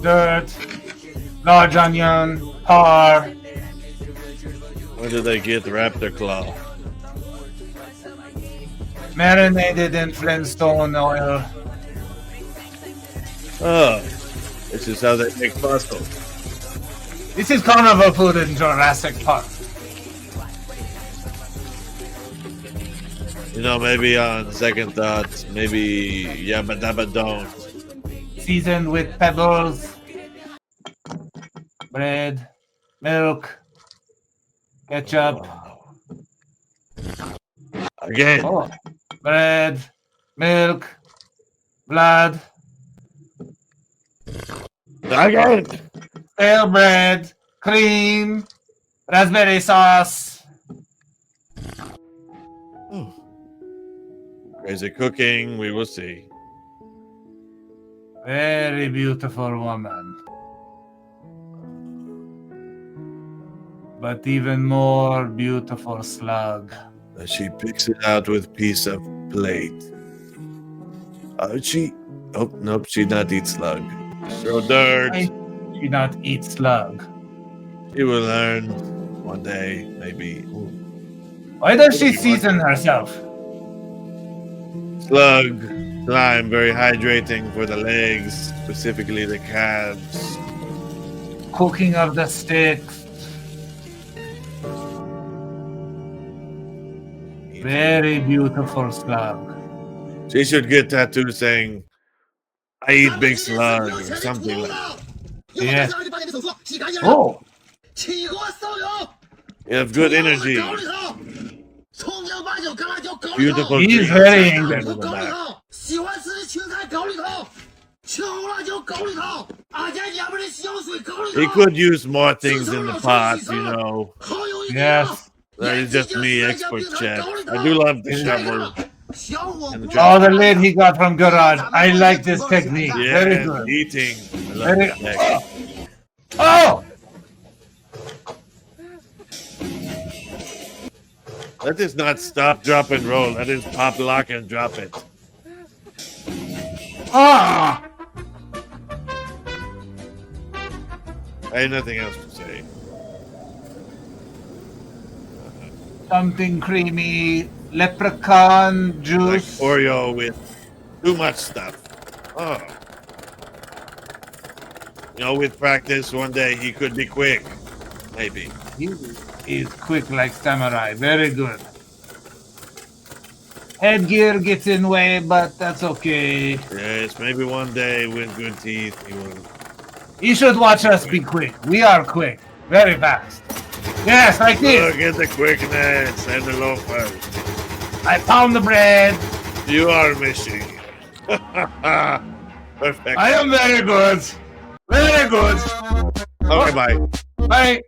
Dirt, large onion, par. Where did they get raptor claw? Marinated in Flintstone oil. Oh, this is how they make pasta. This is carnival food in Jurassic Park. You know, maybe on second thoughts, maybe yabba dabba don't. Seasoned with pebbles, bread, milk, ketchup. Again. Oh, bread, milk, blood, Again. stale bread, cream, raspberry sauce. Crazy cooking, we will see. Very beautiful woman. But even more beautiful slug. And she picks it out with piece of plate. Oh, nope, she not eat slug. Throw dirt. Why she not eat slug? She will learn one day, maybe. Why does she season herself? Slug, slime, very hydrating for the legs, specifically the calves. Cooking of the sticks. Very beautiful slug. She should get tattooed saying, I eat big slug, or something like that. Yeah. Oh, You have good energy. Beautiful he's dreams. very angry. He could use more things in the pot, you know. Yes. That is just me, expert chef. I do love the shovel. Oh, the lid he got from garage. I like this technique. Yeah, Very good. eating. I love Very. the neck. Oh! That is not stop, drop, and roll. That is pop, lock, and drop it. Ah! I have nothing else to say. Something creamy. Leprechaun Like juice. Oreo with too much stuff. Oh. You know, with practice, one day he could be quick. Maybe. He is quick like samurai. Very good. Headgear gets in way, but that's okay. Yes, maybe one day with good teeth he will. You should watch us be quick. We are quick. Very fast. Yes, like this. Look at the quickness and the loafers. I pound the bread. You are missing. Perfect. I am very good. Very good. Okay, bye. Bye.